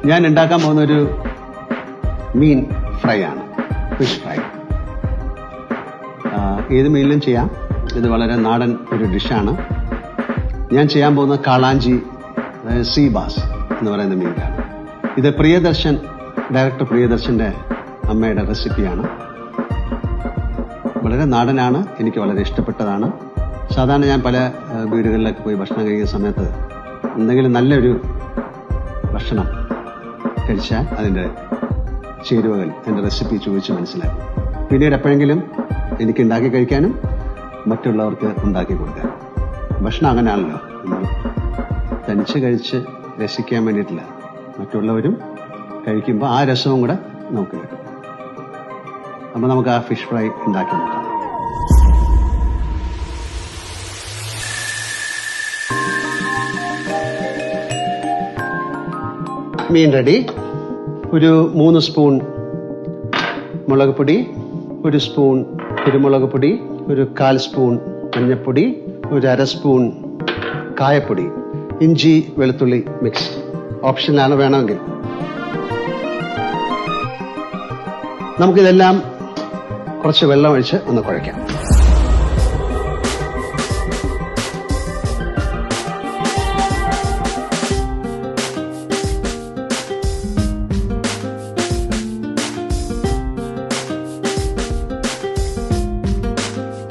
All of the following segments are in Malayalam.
ഞാൻ ഉണ്ടാക്കാൻ പോകുന്ന ഒരു മീൻ ഫ്രൈ ആണ്, ഫിഷ് ഫ്രൈ. ഏത് മീനിലും ചെയ്യാം. ഇത് വളരെ നാടൻ ഒരു ഡിഷാണ്. ഞാൻ ചെയ്യാൻ പോകുന്ന കാളാഞ്ചി, അതായത് സീ ബാസ് എന്ന് പറയുന്ന മീനാണ്. ഇത് ഡയറക്ടർ പ്രിയദർശന്റെ അമ്മയുടെ റെസിപ്പിയാണ്. വളരെ നാടനാണ്, എനിക്ക് വളരെ ഇഷ്ടപ്പെട്ടതാണ്. സാധാരണ ഞാൻ പല വീടുകളിലൊക്കെ പോയി ഭക്ഷണം കഴിക്കുന്ന സമയത്ത് എന്തെങ്കിലും നല്ലൊരു ഭക്ഷണം കഴിച്ചാൽ അതിൻ്റെ ചേരുവകൾ, അതിൻ്റെ റെസിപ്പി ചോദിച്ച് മനസ്സിലാക്കും. പിന്നീട് എപ്പോഴെങ്കിലും എനിക്ക് ഉണ്ടാക്കി കഴിക്കാനും മറ്റുള്ളവർക്ക് ഉണ്ടാക്കി കൊടുക്കാനും. ഭക്ഷണം അങ്ങനെയാണല്ലോ, നമ്മൾ തനിച്ച് കഴിച്ച് രസിക്കാൻ വേണ്ടിയിട്ടില്ല, മറ്റുള്ളവരും കഴിക്കുമ്പോൾ ആ രസവും കൂടെ നമുക്ക് കിട്ടും. അപ്പോൾ നമുക്ക് ആ ഫിഷ് ഫ്രൈ ഉണ്ടാക്കി നോക്കാം. മീൻ റെഡി. ഒരു 3 സ്പൂൺ മുളക് പൊടി, 1 സ്പൂൺ കുരുമുളക് പൊടി, ഒരു 1/4 സ്പൂൺ മഞ്ഞൾപ്പൊടി, ഒരു 1/2 സ്പൂൺ കായപ്പൊടി, ഇഞ്ചി വെളുത്തുള്ളി മിക്സ്. ഓപ്ഷനാണ്, വേണമെങ്കിൽ. നമുക്കിതെല്ലാം കുറച്ച് വെള്ളം ഒഴിച്ച് ഒന്ന് കുഴയ്ക്കാം.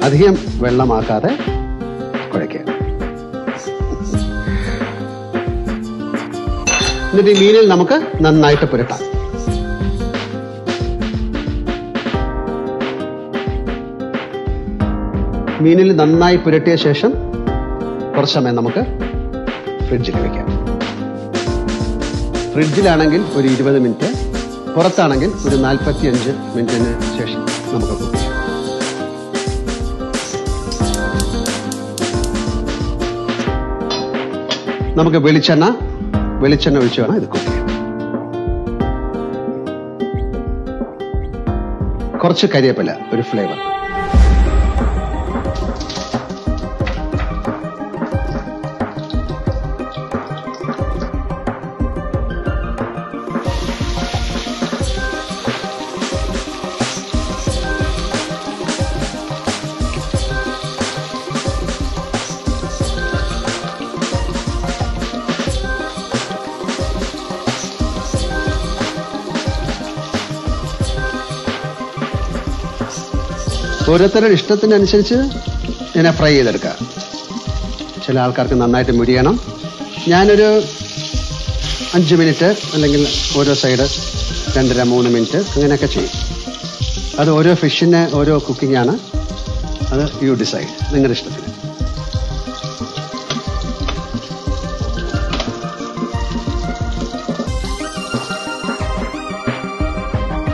അധികം വെള്ളമാക്കാതെ കുഴയ്ക്കുക. എന്നിട്ട് ഈ മീനിൽ നമുക്ക് നന്നായിട്ട് പുരട്ടാം. മീനിൽ നന്നായി പുരട്ടിയ ശേഷം കുറച്ച് സമയം നമുക്ക് ഫ്രിഡ്ജിൽ വയ്ക്കാം. ഫ്രിഡ്ജിലാണെങ്കിൽ ഒരു 20 മിനിറ്റ്, പുറത്താണെങ്കിൽ ഒരു 45 മിനിറ്റിന് ശേഷം നമുക്ക് കുക്ക് ചെയ്യാം. നമുക്ക് വെളിച്ചെണ്ണ ഒഴിച്ച് വേണം ഇത് കുക്ക് ചെയ്യാൻ. കുറച്ച് കരിവേപ്പില, ഒരു ഫ്ലേവർ. ഓരോരുത്തരുടെ ഇഷ്ടത്തിനനുസരിച്ച് ഇതിനെ ഫ്രൈ ചെയ്തെടുക്കുക. ചില ആൾക്കാർക്ക് നന്നായിട്ട് മുരിയണം. ഞാനൊരു 5 മിനിറ്റ്, അല്ലെങ്കിൽ ഓരോ സൈഡ് 2.5-3 മിനിറ്റ് അങ്ങനെയൊക്കെ ചെയ്യും. അത് ഓരോ ഫിഷിന് ഓരോ കുക്കിംഗ് ആണ്. അത് യു ഡിസൈഡ്, നിങ്ങളുടെ ഇഷ്ടത്തിന്.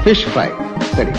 Fish fry ready.